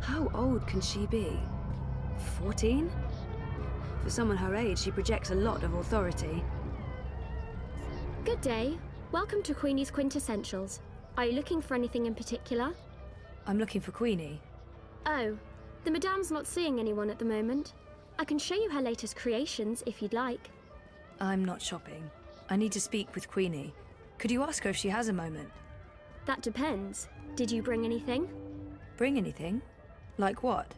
How old can she be? 14? For someone her age, she projects a lot of authority. Good day. Welcome to Queenie's Quintessentials. Are you looking for anything in particular? I'm looking for Queenie. Oh, the Madame's not seeing anyone at the moment. I can show you her latest creations if you'd like. I'm not shopping. I need to speak with Queenie. Could you ask her if she has a moment? That depends. Did you bring anything? Bring anything? Like what?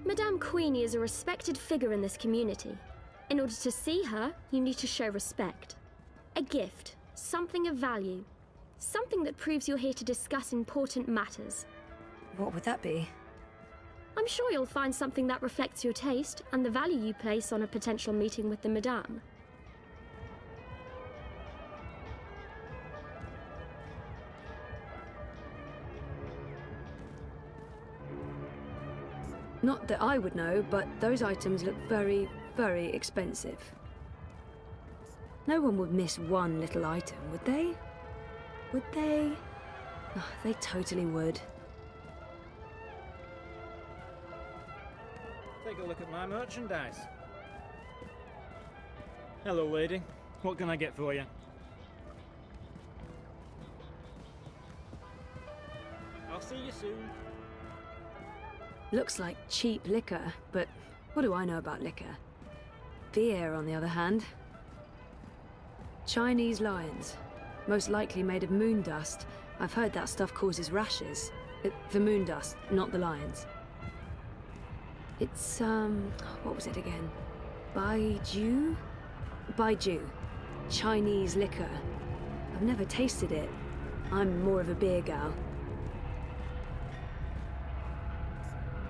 Madame Queenie is a respected figure in this community. In order to see her, you need to show respect. A gift, something of value. Something that proves you're here to discuss important matters. What would that be? I'm sure you'll find something that reflects your taste and the value you place on a potential meeting with the Madame. Not that I would know, but those items look very, very expensive. No one would miss one little item, would they? Would they? Oh, they totally would. Take a look at my merchandise. Hello, lady. What can I get for you? I'll see you soon. Looks like cheap liquor, but what do I know about liquor? Beer, on the other hand. Chinese lions. Most likely made of moon dust. I've heard that stuff causes rashes. The moon dust, not the lions. It's, what was it again? Baijiu? Baijiu. Chinese liquor. I've never tasted it. I'm more of a beer gal.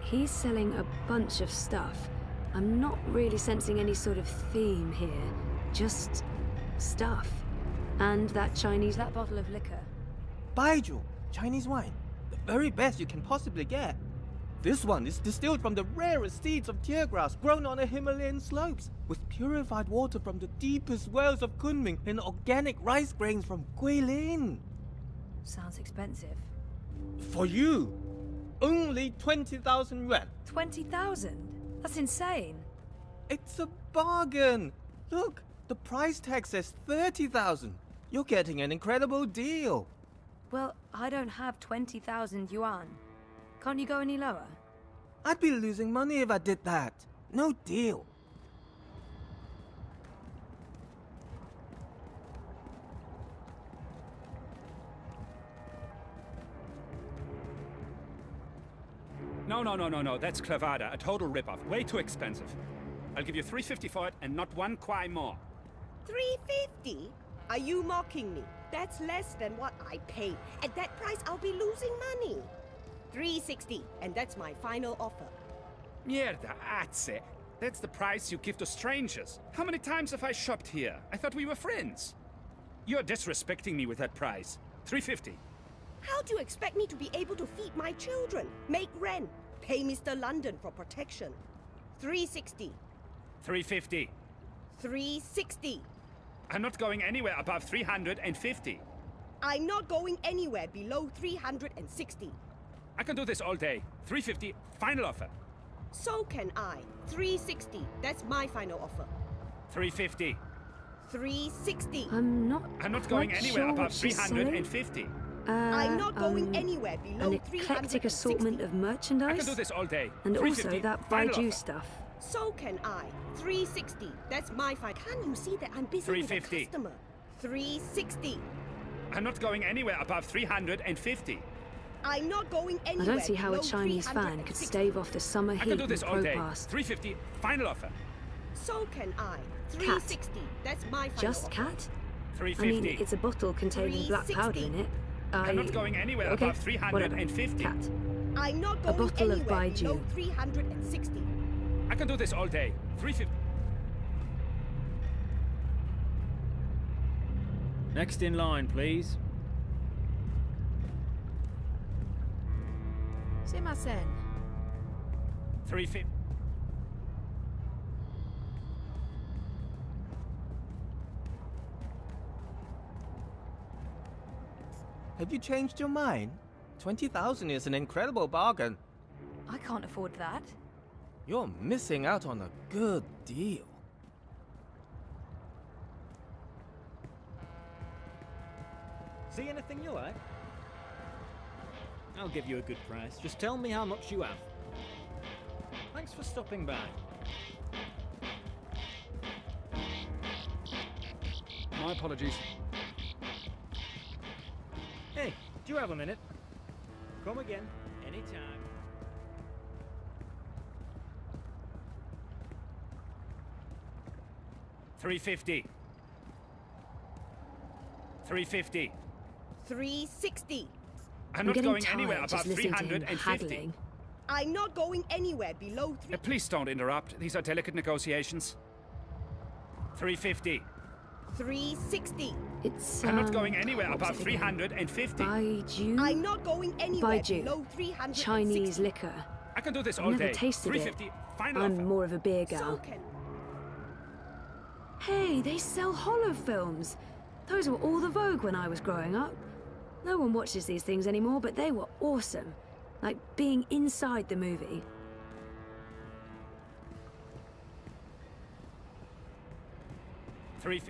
He's selling a bunch of stuff. I'm not really sensing any sort of theme here. Just stuff. And that bottle of liquor. Baijiu, Chinese wine. The very best you can possibly get. This one is distilled from the rarest seeds of tear grass grown on the Himalayan slopes, with purified water from the deepest wells of Kunming and organic rice grains from Quieene. Sounds expensive. For you, only 20,000 yuan. 20,000? That's insane. It's a bargain. Look, the price tag says 30,000. You're getting an incredible deal. Well, I don't have 20,000 yuan. Can't you go any lower? I'd be losing money if I did that. No deal. No, that's clavada, a total ripoff. Way too expensive. I'll give you 350 for it and not one kwai more. 350? Are you mocking me? That's less than what I paid. At that price, I'll be losing money. 360, and that's my final offer. Mierda, azze. That's the price you give to strangers. How many times have I shopped here? I thought we were friends. You're disrespecting me with that price. 350. How do you expect me to be able to feed my children, make rent, pay Mr. London for protection? 360. 350. 360. I'm not going anywhere above 350. I'm not going anywhere below 360. I can do this all day. 350, final offer. So can I. 360. That's my final offer. 350. 360. I'm not going quite anywhere sure above what she's 350. I'm not going anywhere below an 360. eclectic assortment of merchandise. I can do this all day. And also 350, that final Baijiu offer. stuff. So can I. 360. That's my final. Can't you see that I'm busy with a 350. customer? 360. I'm not going anywhere above 350. I'm not going I anywhere don't see how a below Chinese fan could 360. stave off the summer I heat can do in this all day. Pass. 350, final offer. So can I. 360. That's my final Just offer. cat? I 350. mean, it's a bottle containing black powder in it. I'm not going anywhere okay, above 350. Cat. I'm not A going bottle of anywhere Baijiu. below 360. I can do this all day. 350. Next in line, please. すいません。 350. Have you changed your mind? 20,000 is an incredible bargain. I can't afford that. You're missing out on a good deal. See anything you like? I'll give you a good price. Just tell me how much you have. Thanks for stopping by. My apologies. Hey, do you have a minute? Come again, anytime. $350. $350. 360. I'm not getting going anywhere tired above just listening to him 350. haggling. I'm not going anywhere below 3. Please don't interrupt. These are delicate negotiations. 350. 360. It's I'm not going anywhere what was above it again? 350. Baiju? I'm not going anywhere Baiju. below 360. Chinese liquor. I can do this I've all never day. tasted 350. Final I'm offer. more of a beer So gal. can Hey, they sell hollow films. Those were all the vogue when I was growing up. No one watches these things anymore, but they were awesome. Like being inside the movie. Three.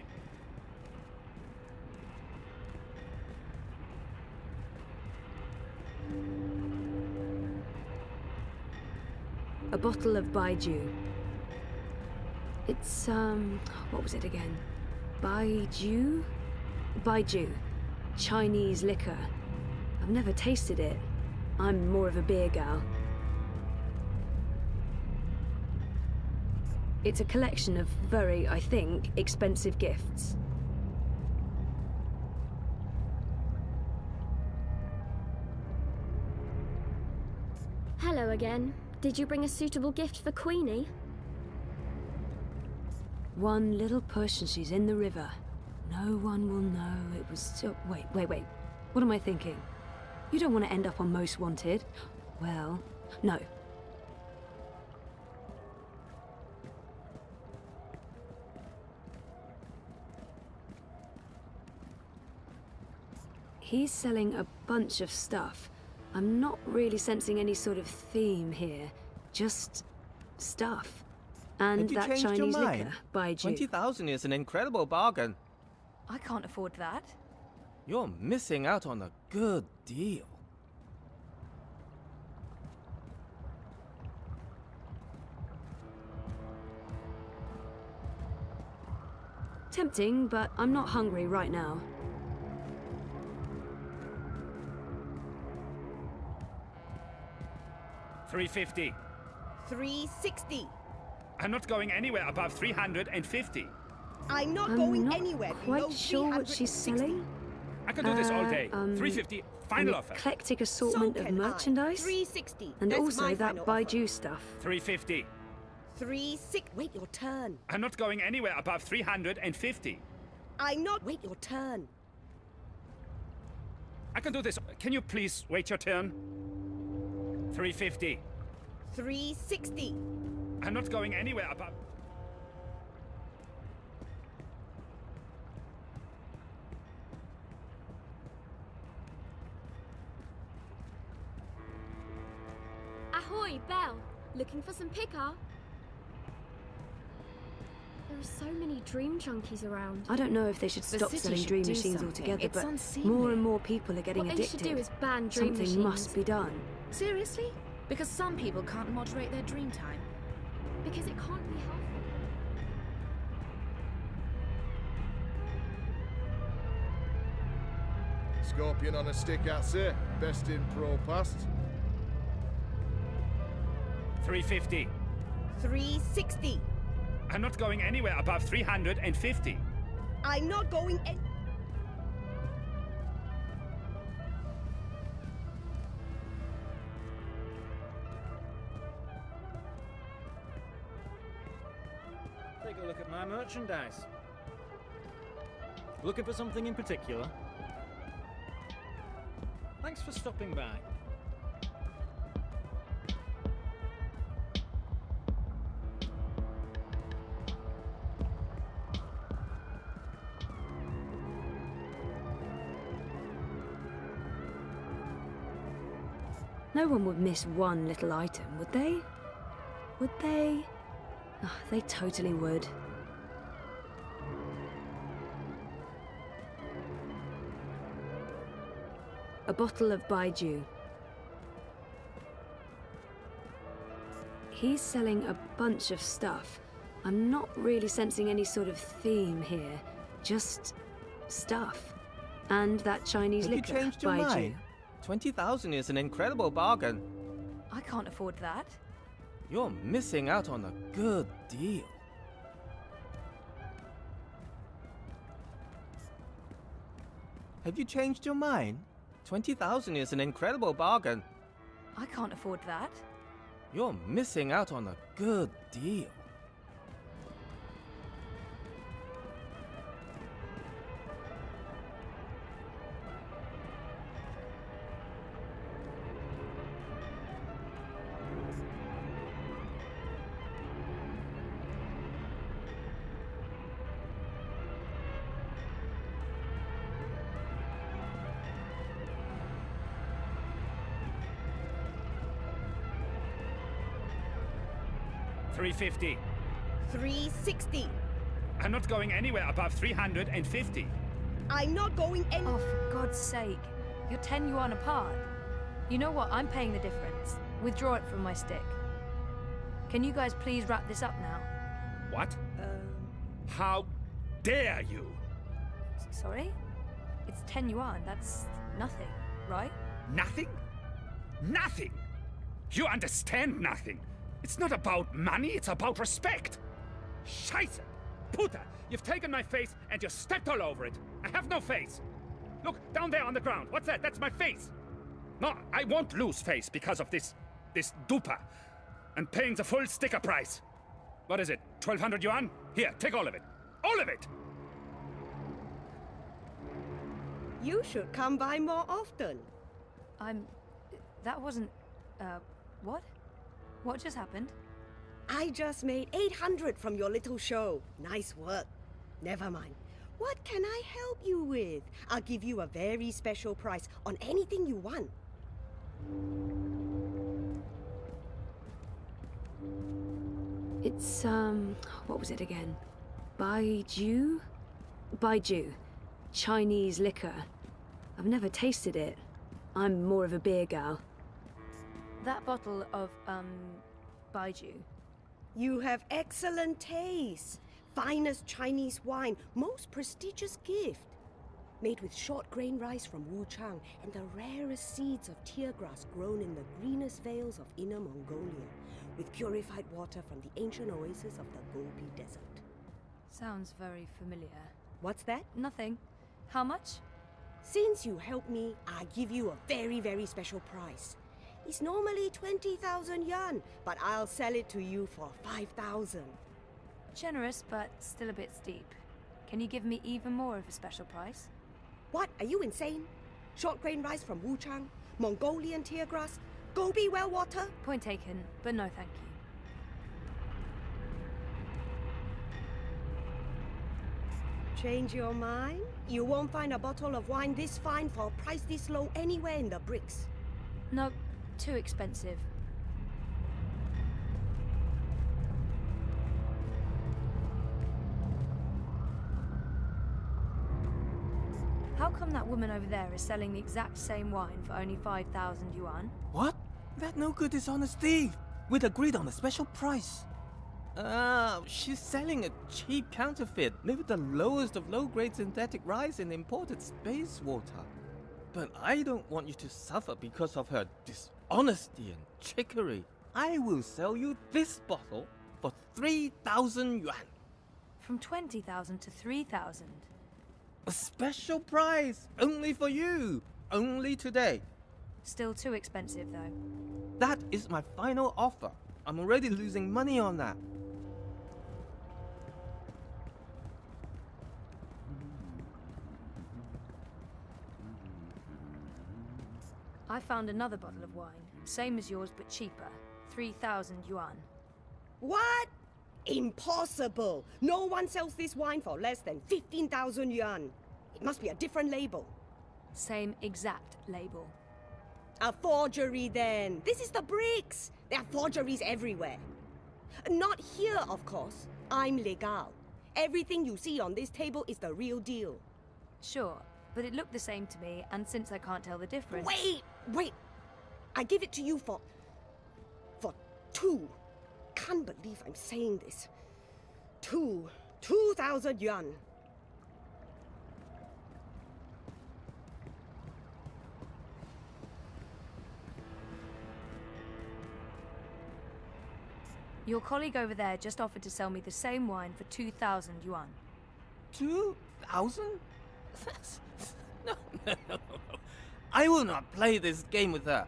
A bottle of Baiju. It's, what was it again? Baiju? Baiju. Chinese liquor. I've never tasted it. I'm more of a beer gal. It's a collection of very, I think, expensive gifts. Hello again. Did you bring a suitable gift for Queenie? One little push and she's in the river. No one will know it was so... Wait. What am I thinking? You don't want to end up on Most Wanted. Well, no. He's selling a bunch of stuff. I'm not really sensing any sort of theme here. Just stuff. And Have you that changed your Chinese mind? liquor, Baiju. 20,000 is an incredible bargain. I can't afford that. You're missing out on a good deal. Tempting, but I'm not hungry right now. $350. 360. I'm not going anywhere above 350. I'm not I'm going not anywhere quite below sure what she's 360. selling. I can do this all day. Um, 350. An Final offer. eclectic So assortment of can I. merchandise. 360. And That's also my that final offer. Baiju stuff. 350. 360. Wait your turn. I'm not going anywhere above 350. I'm not. Wait your turn. I can do this. Can you please wait your turn? 350. 360. I'm not going anywhere above. Ahoy, Belle. Looking for some picker? There are so many dream junkies around. I don't know if they should The stop city selling should dream do machines something. altogether, It's but unseemly. more and more people are getting What they should addicted. do is ban dream Something machines. must be done. Seriously? Because some people can't moderate their dream time. Because it can't be healthy. Scorpion on a stick, that's it. Best in pro past. 350. 360. I'm not going anywhere above 350. I'm not going. Take a look at my merchandise. Looking for something in particular? Thanks for stopping by. No one would miss one little item, would they? Would they? Ah, they totally would. A bottle of Baiju. He's selling a bunch of stuff. I'm not really sensing any sort of theme here. Just stuff. And that Chinese Have you liquor, changed your Baiju. mind? 20,000 is an incredible bargain. I can't afford that. You're missing out on a good deal. Have you changed your mind? 20,000 is an incredible bargain. I can't afford that. You're missing out on a good deal. $350. 360. I'm not going anywhere above 350. I'm not going any. Oh, for God's sake. You're 10 yuan apart. You know what? I'm paying the difference. Withdraw it from my stick. Can you guys please wrap this up now? What? How dare you? Sorry? It's 10 yuan. That's nothing, right? Nothing? Nothing! You understand nothing. It's not about money, it's about respect. Scheiße! Puta! You've taken my face and you stepped all over it. I have no face. Look, down there on the ground. What's that? That's my face. No, I won't lose face because of this dupa. And paying the full sticker price. What is it? 1,200 yuan? Here, take all of it. All of it! You should come by more often. That wasn't... what? What just happened? I just made 800 from your little show. Nice work. Never mind. What can I help you with? I'll give you a very special price on anything you want. It's, what was it again? Baiju? Baiju. Chinese liquor. I've never tasted it. I'm more of a beer gal. That bottle of, Baiju. You have excellent taste. Finest Chinese wine, most prestigious gift. Made with short grain rice from Wuchang and the rarest seeds of tear grass grown in the greenest vales of Inner Mongolia, with purified water from the ancient oasis of the Gobi Desert. Sounds very familiar. What's that? Nothing. How much? Since you helped me, I give you a very, very special price. It's normally 20,000 yuan, but I'll sell it to you for 5,000. Generous, but still a bit steep. Can you give me even more of a special price? What? Are you insane? Short grain rice from Wuchang, Mongolian tear grass, Gobi well water? Point taken, but no thank you. Change your mind? You won't find a bottle of wine this fine for a price this low anywhere in the bricks. No, too expensive. How come that woman over there is selling the exact same wine for only 5,000 yuan? What? That no good dishonest thief! We'd agreed on a special price. She's selling a cheap counterfeit made with the lowest of low-grade synthetic rice and imported space water. But I don't want you to suffer because of her dishonesty and trickery. I will sell you this bottle for 3,000 yuan. From 20,000 to 3,000. A special price, only for you, only today. Still too expensive, though. That is my final offer. I'm already losing money on that. I found another bottle of wine, same as yours but cheaper, 3,000 yuan. What? Impossible! No one sells this wine for less than 15,000 yuan. It must be a different label. Same exact label. A forgery then. This is the bricks. There are forgeries everywhere. Not here, of course. I'm legal. Everything you see on this table is the real deal. Sure, but it looked the same to me, and since I can't tell the difference... Wait! I give it to you for 2. Can't believe I'm saying this. 2,000 yuan. Your colleague over there just offered to sell me the same wine for 2,000 yuan. 2,000? No. I will not play this game with her.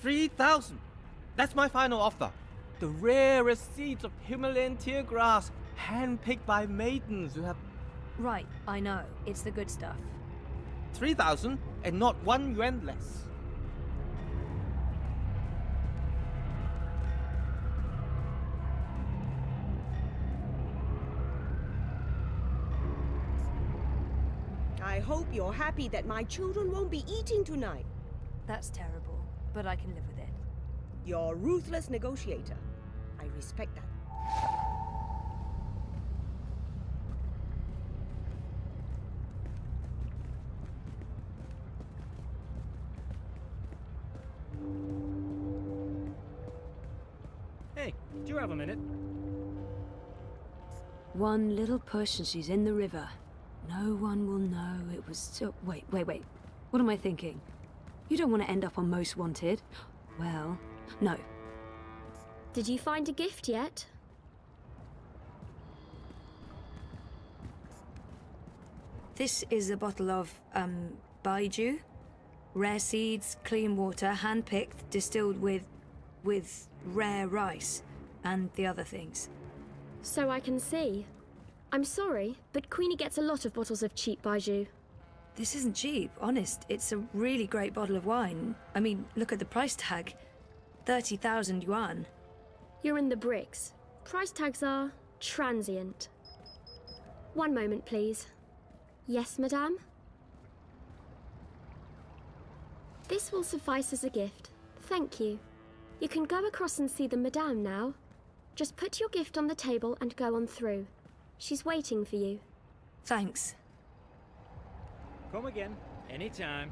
3,000. That's my final offer. The rarest seeds of Himalayan tear grass, handpicked by maidens who have... Right, I know. It's the good stuff. 3,000 and not 1 yuan less. I hope you're happy that my children won't be eating tonight. That's terrible, but I can live with it. You're a ruthless negotiator. I respect that. Hey, do you have a minute? One little push and she's in the river. No one will know it was so... Wait. What am I thinking? You don't want to end up on Most Wanted. Well, no. Did you find a gift yet? This is a bottle of, baijiu. Rare seeds, clean water, hand-picked, distilled with rare rice and the other things. So I can see. I'm sorry, but Queenie gets a lot of bottles of cheap baijiu. This isn't cheap, honest. It's a really great bottle of wine. I mean, look at the price tag. 30,000 yuan. You're in the bricks. Price tags are transient. One moment, please. Yes, madame? This will suffice as a gift. Thank you. You can go across and see the madame now. Just put your gift on the table and go on through. She's waiting for you. Thanks. Come again, anytime.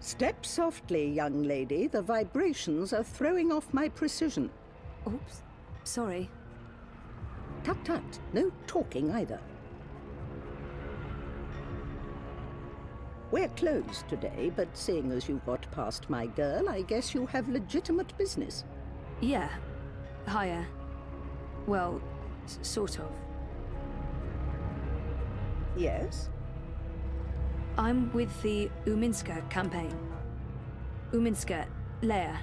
Step softly, young lady. The vibrations are throwing off my precision. Oops. Sorry. Tut-tut. No talking either. We're closed today, but seeing as you got past my girl, I guess you have legitimate business. Yeah. Higher. Well, sort of. Yes? I'm with the Uminska campaign. Uminska, Leia.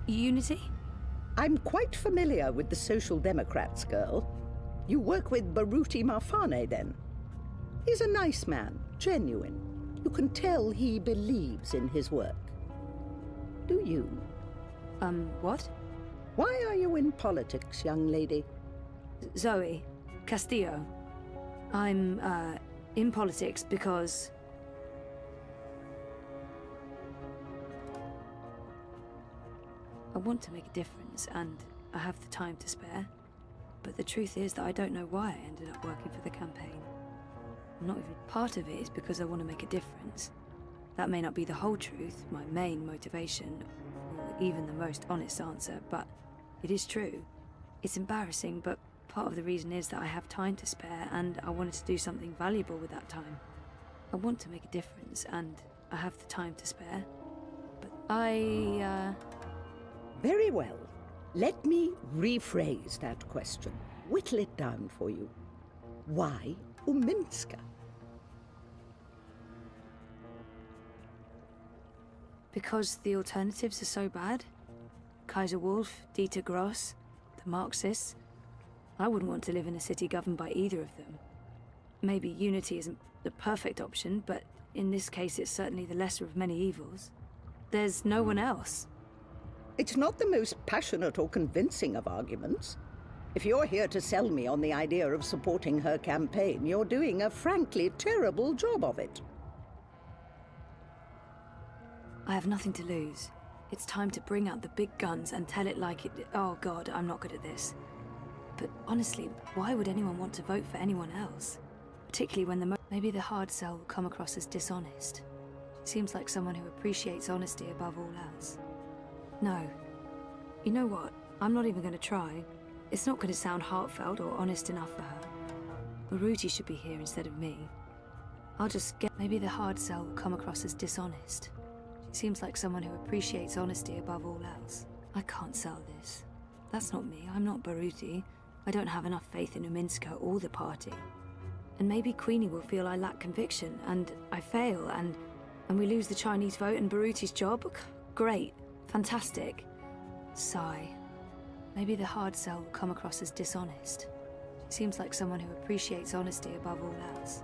Unity? I'm quite familiar with the Social Democrats, girl. You work with Baruti Marfane, then? He's a nice man, genuine. You can tell he believes in his work. Do you? What? Why are you in politics, young lady? Zoe. Castillo. I'm, in politics because... I want to make a difference, and I have the time to spare. But the truth is that I don't know why I ended up working for the campaign. Not even part of it is because I want to make a difference. That may not be the whole truth, my main motivation, or even the most honest answer, but it is true. It's embarrassing, but part of the reason is that I have time to spare, and I wanted to do something valuable with that time. I want to make a difference, and I have the time to spare. But Very well. Let me rephrase that question. Whittle it down for you. Why Uminska? Because the alternatives are so bad. Kaiser Wolf, Dieter Gross, the Marxists. I wouldn't want to live in a city governed by either of them. Maybe unity isn't the perfect option, but in this case it's certainly the lesser of many evils. There's no one else. It's not the most passionate or convincing of arguments. If you're here to sell me on the idea of supporting her campaign, you're doing a frankly terrible job of it. I have nothing to lose. It's time to bring out the big guns and tell it like it... Oh god, I'm not good at this. But honestly, why would anyone want to vote for anyone else? Particularly when maybe the hard sell will come across as dishonest. She seems like someone who appreciates honesty above all else. No. You know what? I'm not even going to try. It's not going to sound heartfelt or honest enough for her. Baruti should be here instead of me. I'll just get... Maybe the hard sell will come across as dishonest. She seems like someone who appreciates honesty above all else. I can't sell this. That's not me. I'm not Baruti. I don't have enough faith in Uminska or the party. And maybe Queenie will feel I lack conviction, and I fail, and we lose the Chinese vote and Baruti's job? Great. Fantastic. Sigh. Maybe the hard sell will come across as dishonest. She seems like someone who appreciates honesty above all else.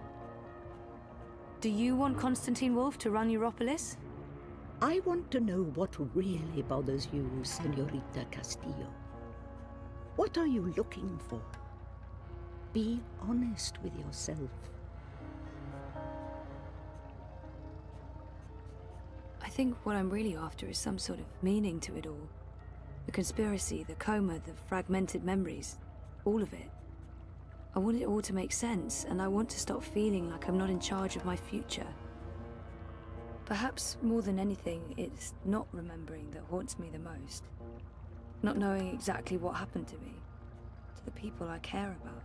Do you want Constantine Wolf to run Europolis? I want to know what really bothers you, Senorita Castillo. What are you looking for? Be honest with yourself. I think what I'm really after is some sort of meaning to it all. The conspiracy, the coma, the fragmented memories, all of it. I want it all to make sense, and I want to stop feeling like I'm not in charge of my future. Perhaps more than anything, it's not remembering that haunts me the most. Not knowing exactly what happened to me, to the people I care about.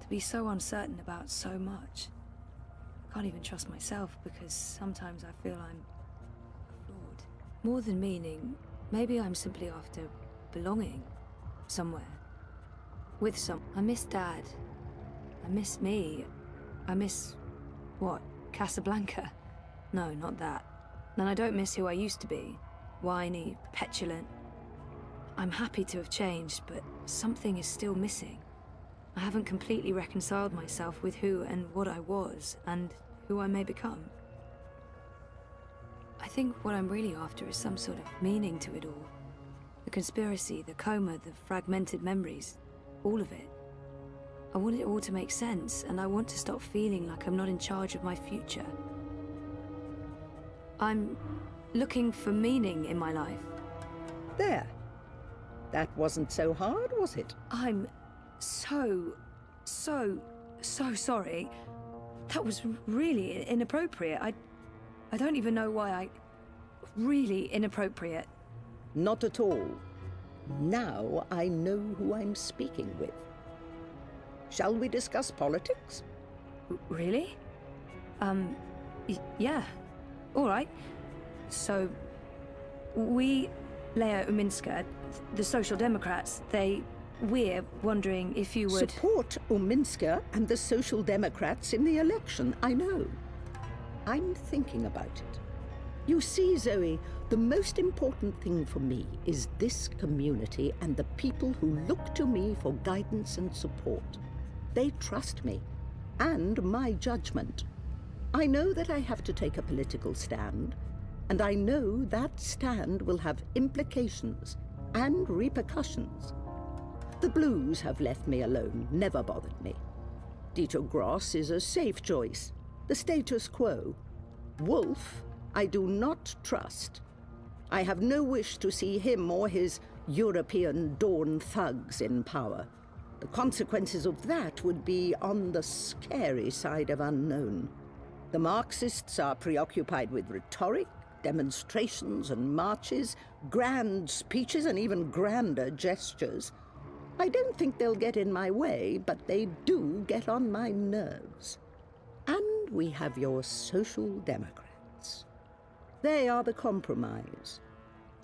To be so uncertain about so much. I can't even trust myself because sometimes I feel I'm flawed. More than meaning, maybe I'm simply after belonging somewhere. With some. I miss Dad. I miss me. I miss... what? Casablanca? No, not that. And I don't miss who I used to be. Whiny, petulant. I'm happy to have changed, but something is still missing. I haven't completely reconciled myself with who and what I was, and who I may become. I think what I'm really after is some sort of meaning to it all. The conspiracy, the coma, the fragmented memories, all of it. I want it all to make sense, and I want to stop feeling like I'm not in charge of my future. I'm looking for meaning in my life. There. That wasn't so hard, was it? I'm so sorry. That was really inappropriate. I don't even know why I... Really inappropriate. Not at all. Now I know who I'm speaking with. Shall we discuss politics? Really? Yeah. All right. So, we, Leia Uminska, the Social Democrats, we're wondering if you would... Support Uminska and the Social Democrats in the election, I know. I'm thinking about it. You see, Zoe, the most important thing for me is this community and the people who look to me for guidance and support. They trust me, and my judgment. I know that I have to take a political stand, and I know that stand will have implications and repercussions. The Blues have left me alone, never bothered me. Dieter Gross is a safe choice, the status quo. Wolf, I do not trust. I have no wish to see him or his European Dawn thugs in power. The consequences of that would be on the scary side of unknown. The Marxists are preoccupied with rhetoric, demonstrations and marches, grand speeches and even grander gestures. I don't think they'll get in my way, but they do get on my nerves. And we have your Social Democrats. They are the compromise.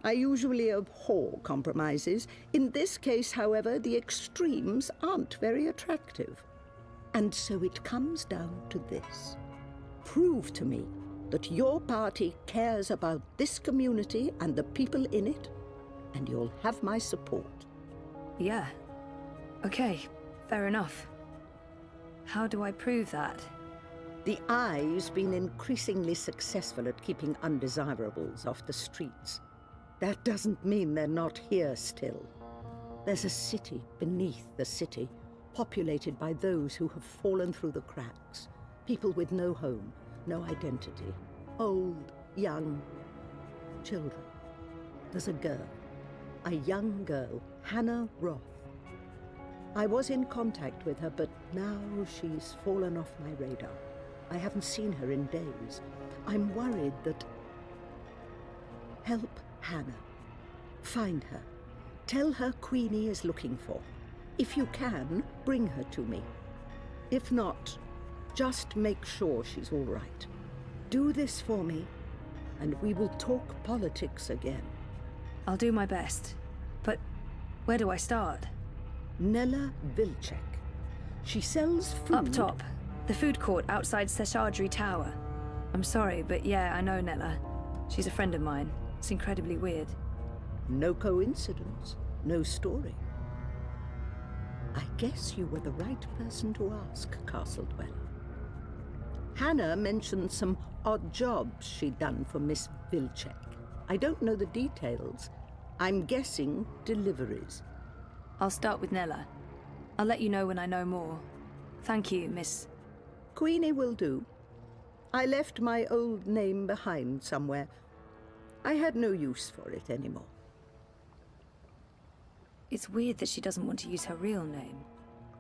I usually abhor compromises. In this case, however, the extremes aren't very attractive. And so it comes down to this. Prove to me that your party cares about this community and the people in it, and you'll have my support. Yeah. Okay, fair enough. How do I prove that? The Eye's been increasingly successful at keeping undesirables off the streets. That doesn't mean they're not here still. There's a city beneath the city, populated by those who have fallen through the cracks. People with no home, no identity. Old, young, children. There's a girl. A young girl, Hannah Roth. I was in contact with her, but now she's fallen off my radar. I haven't seen her in days. I'm worried that... Help Hannah. Find her. Tell her Queenie is looking for. If you can, bring her to me. If not, just make sure she's all right. Do this for me, and we will talk politics again. I'll do my best. But where do I start? Nella Vilcek. She sells food... Up top. The food court outside Seshadri Tower. I'm sorry, but yeah, I know Nella. She's a friend of mine. It's incredibly weird. No coincidence. No story. I guess you were the right person to ask, Castle Dweller. Hannah mentioned some odd jobs she'd done for Miss Vilcek. I don't know the details. I'm guessing deliveries. I'll start with Nella. I'll let you know when I know more. Thank you, Miss... Queenie will do. I left my old name behind somewhere. I had no use for it anymore. It's weird that she doesn't want to use her real name.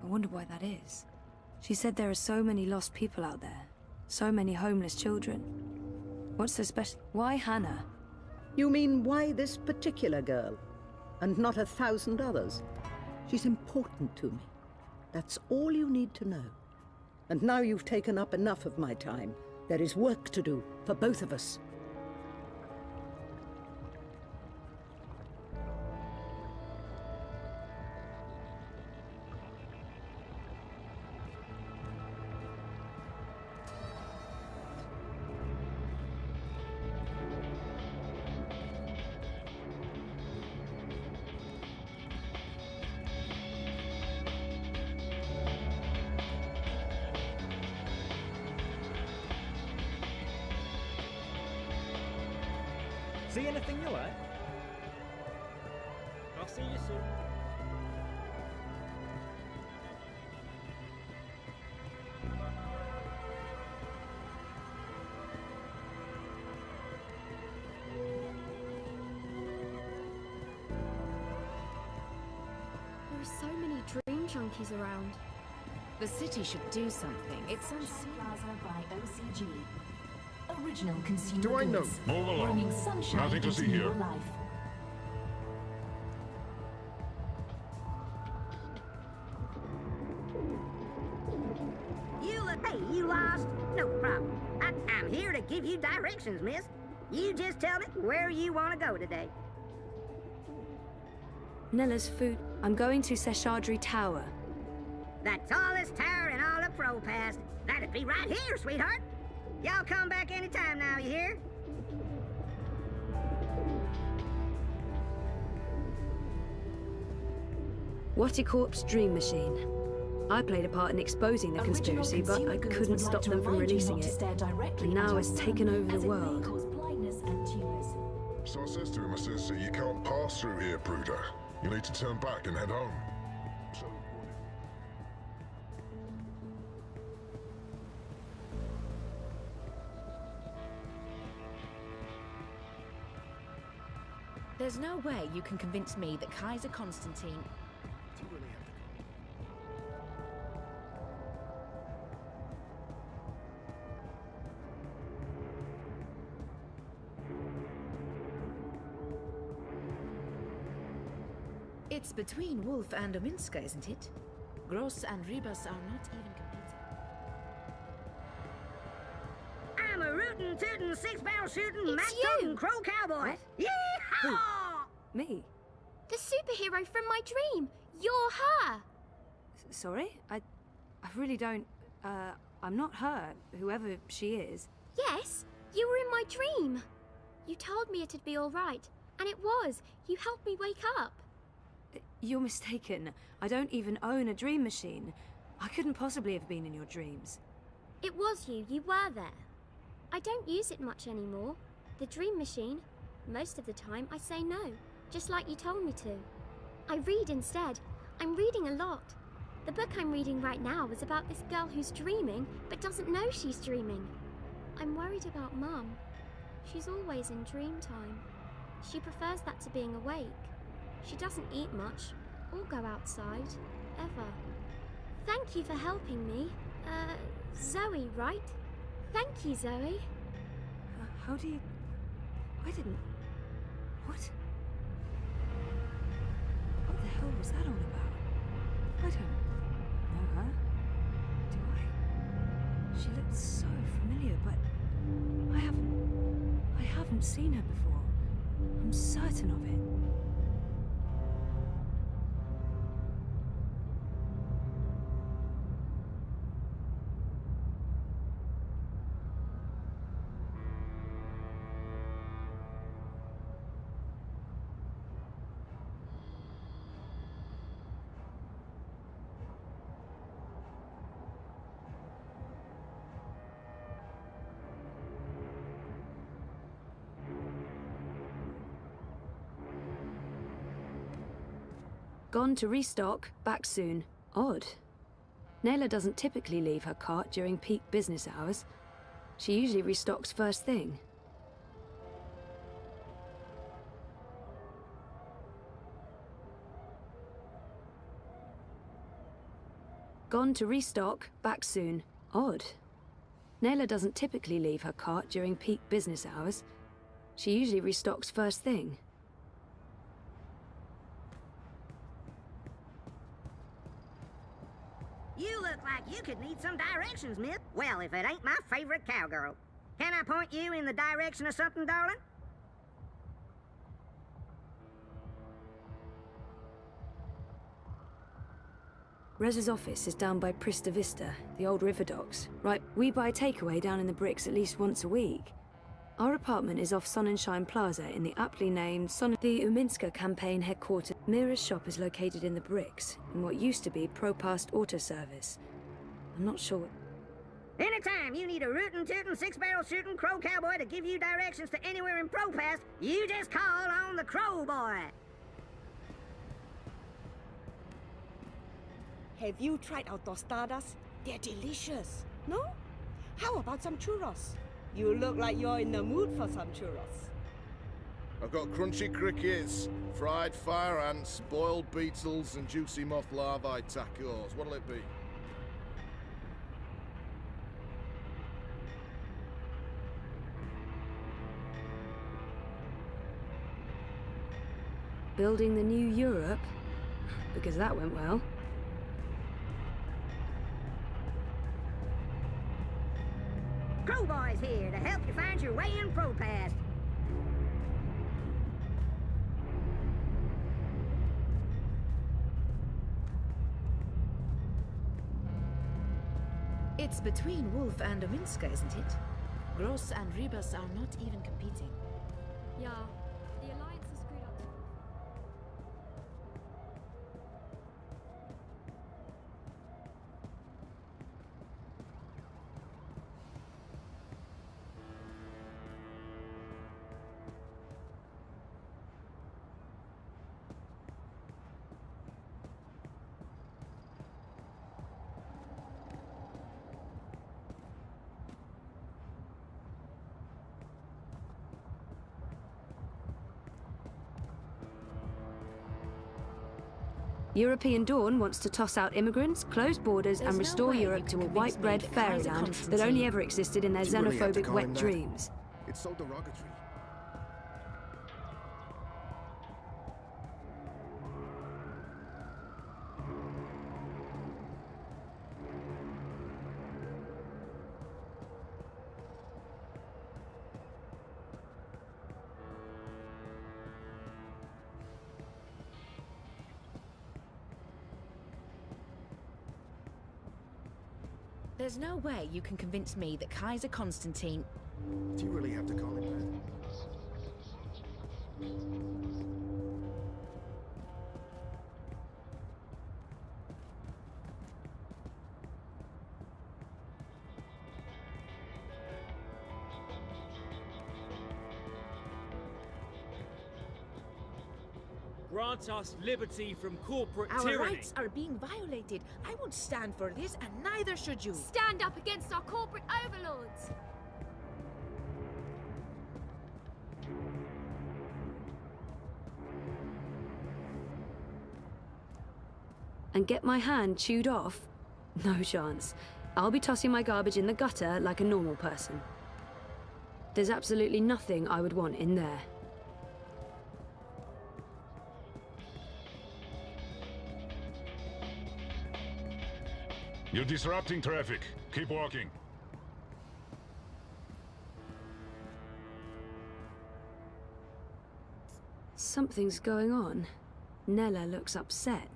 I wonder why that is. She said there are so many lost people out there. So many homeless children. What's so special? Why Hannah? You mean why this particular girl? And not 1,000 others? She's important to me. That's all you need to know. And now you've taken up enough of my time. There is work to do for both of us. See anything you like? I'll see you soon. There are so many dream junkies around. The city should do something. It's Plaza by OCG. Original consumer Do I know? goods. Move along. Bringing sunshine Nothing to into see here. your life. Hey, you lost? No problem. I'm here to give you directions, miss. You just tell me where you want to go today. Nella's food. I'm going to Seshadri Tower. The tallest tower in all of Pro Pass. That'd be right here, sweetheart. Y'all come back anytime now, you hear? Watticorp's Dream Machine. I played a part in exposing the conspiracy, but I couldn't stop them from releasing it. And now it's taken over the world. So I says to him, I says, you can't pass through here, Bruder. You need to turn back and head home. So... There's no way you can convince me that Kaiser Constantine... It's between Wolf and Ominska, isn't it? Gross and Rebus are not even competing. I'm a rootin', tootin', six-barrel shooting, It's match-toting you! crow cowboy. What? Yeehaw! Me? The superhero from my dream! You're her! Sorry? I really don't... I'm not her, whoever she is. Yes, you were in my dream. You told me it'd be all right, and it was. You helped me wake up. You're mistaken. I don't even own a dream machine. I couldn't possibly have been in your dreams. It was you. You were there. I don't use it much anymore. The dream machine. Most of the time, I say no, just like you told me to. I read instead. I'm reading a lot. The book I'm reading right now is about this girl who's dreaming, but doesn't know she's dreaming. I'm worried about Mum. She's always in dream time. She prefers that to being awake. She doesn't eat much, or go outside, ever. Thank you for helping me. Zoe, right? Thank you, Zoe. How do you... I didn't... What? What the hell was that all about? I don't know her. Do I? She looks so familiar, but I haven't seen her before. I'm certain of it. Gone to restock, back soon. Odd. Nayla doesn't typically leave her cart during peak business hours. She usually restocks first thing. Gone to restock, back soon. Odd. Nayla doesn't typically leave her cart during peak business hours. She usually restocks first thing. You look like you could need some directions, miss. Well, if it ain't my favorite cowgirl. Can I point you in the direction of something, darling? Rez's office is down by Prista Vista, the old river docks. Right, we buy takeaway down in the bricks at least once a week. Our apartment is off Sonnenschein Plaza in the aptly named The Uminska campaign headquarters. Mira's shop is located in the bricks, in what used to be Propast Auto Service. I'm not sure what... Anytime you need a rootin' tootin' six-barrel shooting crow cowboy to give you directions to anywhere in Propast, you just call on the Crow Boy. Have you tried our tostadas? They're delicious. No? How about some churros? You look like you're in the mood for some churros. I've got crunchy crickets, fried fire ants, boiled beetles, and juicy moth larvae tacos. What'll it be? Building the new Europe? Because that went well. Crow Boy's here to help you find your way in Propast. It's between Wolf and Uminska, isn't it? Gross and Rebus are not even competing. Yeah, the Alliance is screwed up. European Dawn wants to toss out immigrants, close borders, and restore Europe to a white bread fairyland that only ever existed in their xenophobic wet dreams. It's so derogatory. There's no way you can convince me that Kaiser Constantine... Do you really have to call him that? Grant us liberty from corporate Our tyranny. rights are being violated. I won't stand for this, and neither should you. Stand up against our corporate overlords! And get my hand chewed off? No chance. I'll be tossing my garbage in the gutter like a normal person. There's absolutely nothing I would want in there. You're disrupting traffic. Keep walking. Something's going on. Nella looks upset.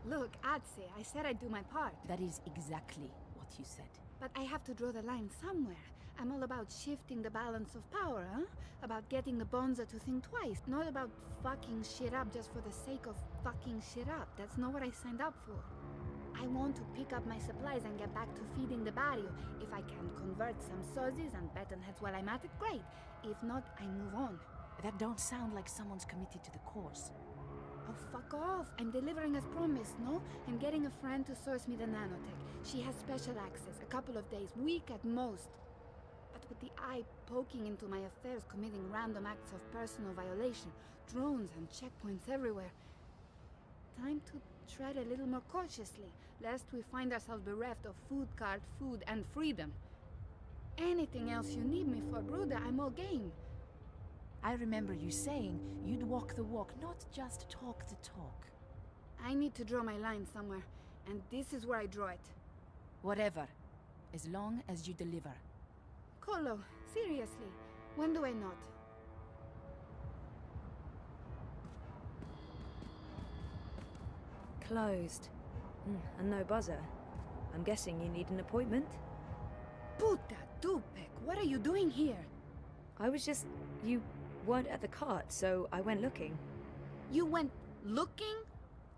Look, Adse, I said I'd do my part. That is exactly what you said. But I have to draw the line somewhere. I'm all about shifting the balance of power, huh? About getting the Bonza to think twice, not about fucking shit up just for the sake of fucking shit up. That's not what I signed up for. I want to pick up my supplies and get back to feeding the barrio. If I can convert some sozzies and bettonheads while I'm at it, great. If not, I move on. That don't sound like someone's committed to the cause. Oh, fuck off. I'm delivering as promised, no? I'm getting a friend to source me the nanotech. She has special access, a couple of days, week at most. But with the eye poking into my affairs, committing random acts of personal violation, drones and checkpoints everywhere. Time to tread a little more cautiously, lest we find ourselves bereft of food cart, food, and freedom. Anything else you need me for, Bruda, I'm all game. I remember you saying you'd walk the walk, not just talk the talk. I need to draw my line somewhere, and this is where I draw it. Whatever, as long as you deliver. Colo, seriously, when do I not? Closed. And no buzzer. I'm guessing you need an appointment? Puta Dupek, what are you doing here? I was just... you weren't at the cart, so I went looking. You went looking?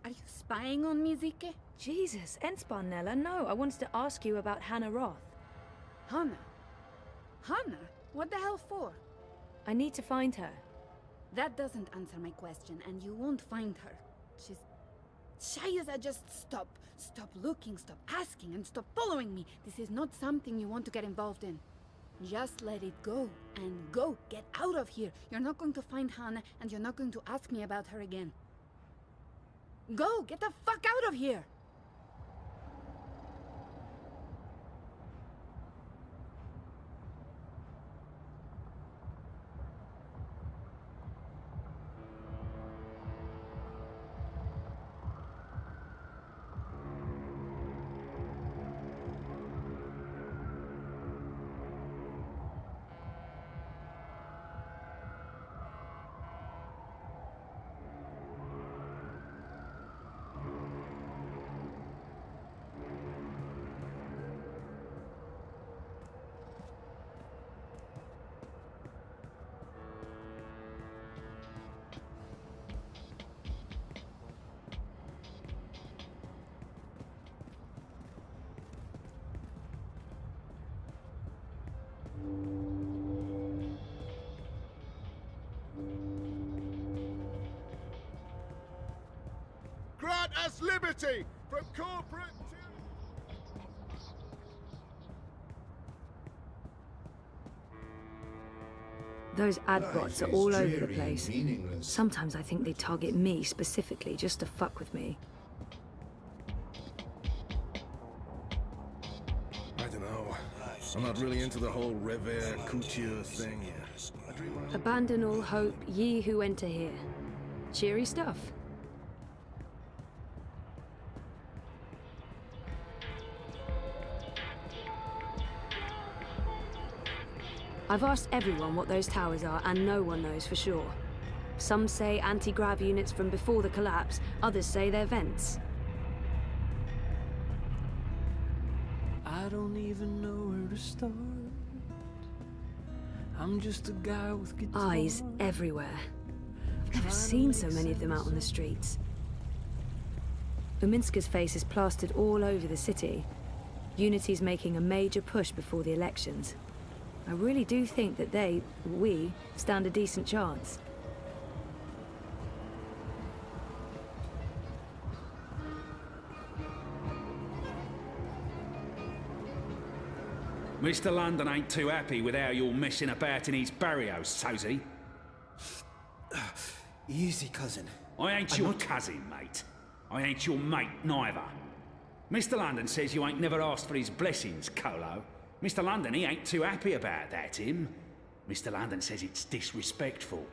Are you spying on me, Zike? Jesus, Enspan, Nella, no. I wanted to ask you about Hannah Roth. Hannah? Hannah? What the hell for? I need to find her. That doesn't answer my question, and you won't find her. She's... Shayza, just stop. Stop looking, stop asking, and stop following me. This is not something you want to get involved in. Just let it go, and go. Get out of here. You're not going to find Hannah, and you're not going to ask me about her again. Go! Get the fuck out of here! Grant us liberty from corporate... Those ad bots are all over the place. Sometimes I think they target me specifically just to fuck with me. I don't know. I'm not really into the whole revere couture thing. Abandon all hope, ye who enter here. Cheery stuff. I've asked everyone what those towers are, and no one knows for sure. Some say anti-grav units from before the collapse, others say they're vents. I don't even know where to start. I'm just a guy with guitar. Eyes everywhere. I've never seen so many of them out on the streets. Uminska's face is plastered all over the city. Unity's making a major push before the elections. I really do think that we, stand a decent chance. Mr. London ain't too happy with how you're messing about in his barrios, so's he? Easy, cousin. I ain't your cousin, mate. I ain't your mate, neither. Mr. London says you ain't never asked for his blessings, Colo. Mr. London, he ain't too happy about that, him. Mr. London says it's disrespectful.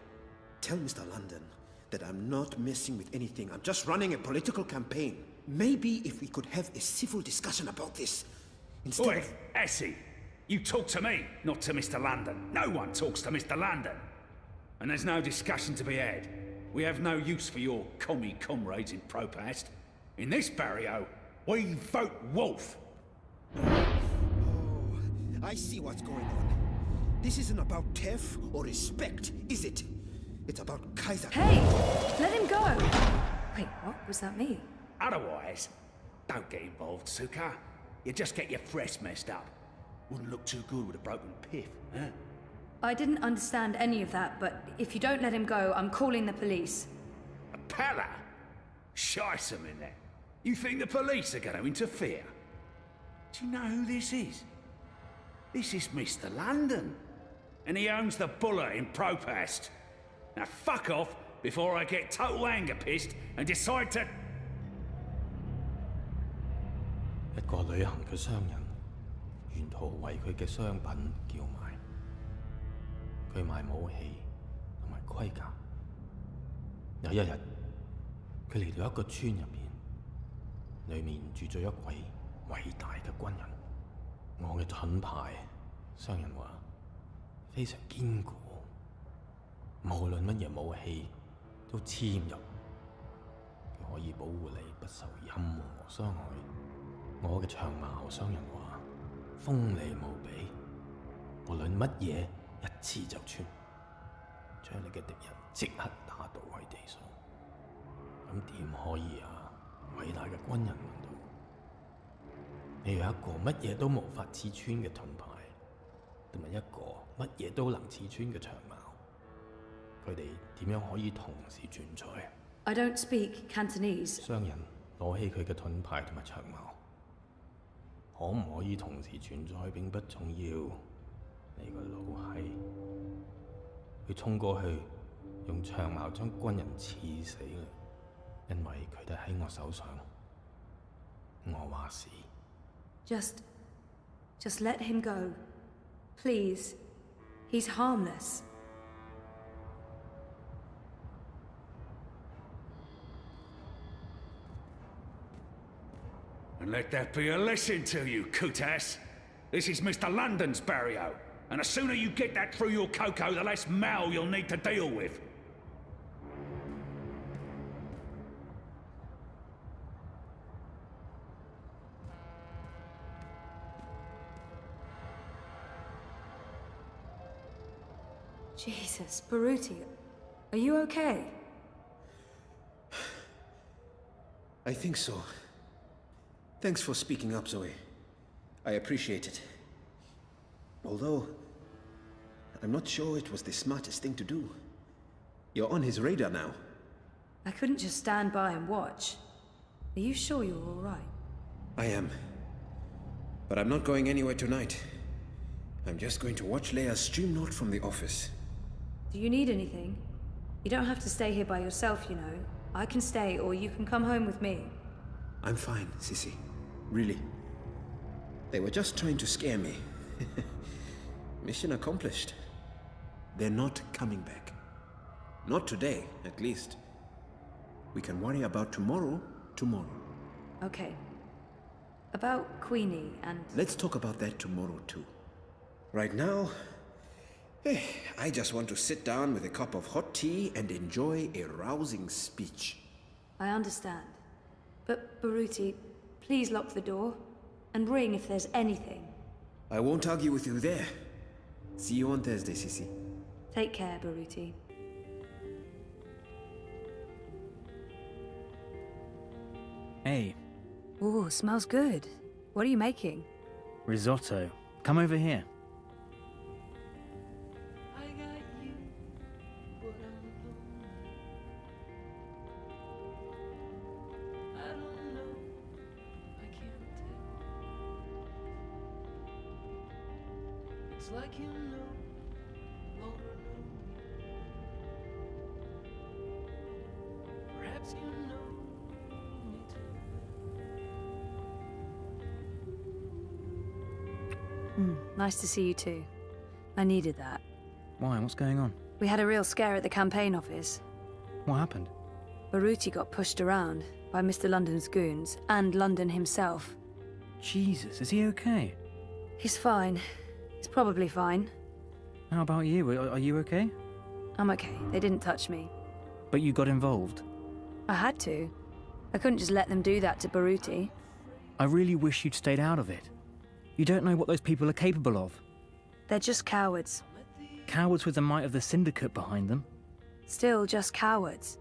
Tell Mr. London that I'm not messing with anything. I'm just running a political campaign. Maybe if we could have a civil discussion about this. Instead Oi, of... Essie, you talk to me, not to Mr. London. No one talks to Mr. London. And there's no discussion to be had. We have no use for your commie comrades in Propast. In this barrio, we vote wolf. Oh, I see what's going on. This isn't about theft or respect, is it? It's about Kaiser. Hey! Let him go! Wait, what was that me? Otherwise, don't get involved, Suka. You just get your fresh messed up. Wouldn't look too good with a broken piff, huh? I didn't understand any of that, but if you don't let him go, I'm calling the police. A pala? Shice 'em in there. You think the police are going to interfere? Do you know who this is? This is Mr. London. And he owns the Buller in Propast. Now fuck off before I get total anger pissed and decide to... 一個旅行嘅商人，沿途為佢嘅商品叫賣。佢賣武器同埋盔甲。有一日，佢嚟到一個村入邊，裏面住咗一位偉大嘅軍人。我嘅盾牌，商人話非常堅固，無論乜嘢武器都黐唔入，佢可以保護你不受任何傷害。我嘅長矛，商人話鋒利無比，無論乜嘢一刺就穿，將你嘅敵人即刻打倒喺地上。咁點可以啊？偉大嘅軍人問道。你有一個乜嘢都無法刺穿嘅盾牌，同埋一個乜嘢都能刺穿嘅長矛，佢哋點樣可以同時存在 I don't speak Cantonese. 商人攞起佢嘅盾牌同埋長矛，可唔可以同時存在並不重要。你個老閪，佢衝過去，用長矛將軍人刺死啦，因為佢哋喺我手上。我話事。Just let him go. Please. He's harmless. And let that be a lesson to you, Kutas. This is Mr. London's barrio, and the sooner you get that through your cocoa, the less mal you'll need to deal with. Jesus, Baruti, are you okay? I think so. Thanks for speaking up, Zoe. I appreciate it. Although, I'm not sure it was the smartest thing to do. You're on his radar now. I couldn't just stand by and watch. Are you sure you're all right? I am. But I'm not going anywhere tonight. I'm just going to watch Leia's stream note from the office. Do you need anything? You don't have to stay here by yourself, you know. I can stay, or you can come home with me. I'm fine, Sissy. Really. They were just trying to scare me. Mission accomplished. They're not coming back. Not today, at least. We can worry about tomorrow, Okay. About Queenie and... Let's talk about that tomorrow, too. Right now, I just want to sit down with a cup of hot tea and enjoy a rousing speech. I understand. But, Baruti, please lock the door. And ring if there's anything. I won't argue with you there. See you on Thursday, Sissy. Take care, Baruti. Hey. Ooh, smells good. What are you making? Risotto. Come over here. It's like you know, longer know. Perhaps you know me too. Nice to see you too. I needed that. Why? What's going on? We had a real scare at the campaign office. What happened? Baruti got pushed around by Mr. London's goons, and London himself. Jesus, is he okay? He's fine. He's probably fine. How about you? Are you okay? I'm okay. They didn't touch me. But you got involved. I had to. I couldn't just let them do that to Baruti. I really wish you'd stayed out of it. You don't know what those people are capable of. They're just cowards. Cowards with the might of the Syndicate behind them. Still just cowards.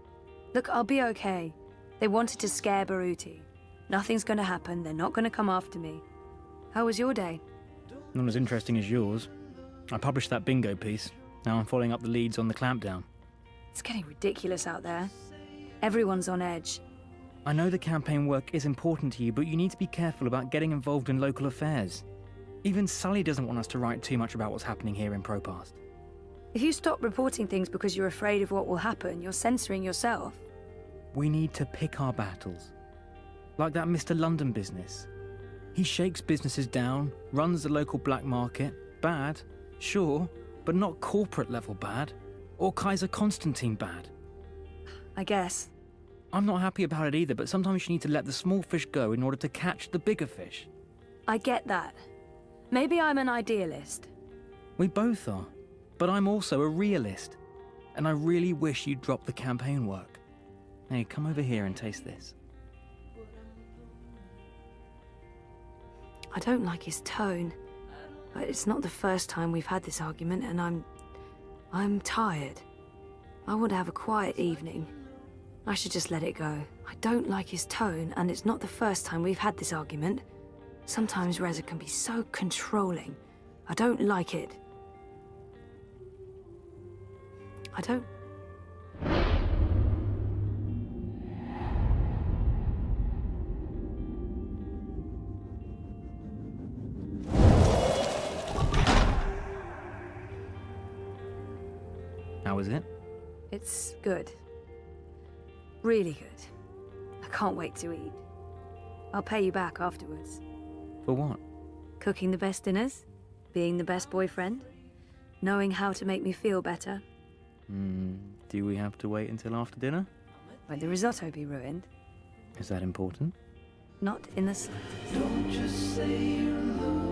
Look, I'll be okay. They wanted to scare Baruti. Nothing's gonna happen. They're not gonna come after me. How was your day? Not as interesting as yours. I published that bingo piece. Now I'm following up the leads on the clampdown. It's getting ridiculous out there. Everyone's on edge. I know the campaign work is important to you, but you need to be careful about getting involved in local affairs. Even Sully doesn't want us to write too much about what's happening here in Propast. If you stop reporting things because you're afraid of what will happen, you're censoring yourself. We need to pick our battles. Like that Mr. London business. He shakes businesses down, runs the local black market. Bad, sure, but not corporate level bad. Or Kaiser Constantine bad. I guess. I'm not happy about it either, but sometimes you need to let the small fish go in order to catch the bigger fish. I get that. Maybe I'm an idealist. We both are. But I'm also a realist. And I really wish you'd drop the campaign work. Hey, come over here and taste this. I don't like his tone. But it's not the first time we've had this argument, and I'm tired. I want to have a quiet evening. I should just let it go. I don't like his tone, and it's not the first time we've had this argument. Sometimes Reza can be so controlling. I don't like it. I don't... How was it? It's good. Really good. I can't wait to eat. I'll pay you back afterwards. For what? Cooking the best dinners, being the best boyfriend, knowing how to make me feel better. Do we have to wait until after dinner? Won't the risotto be ruined? Is that important? Not in the slightest. Don't just say you love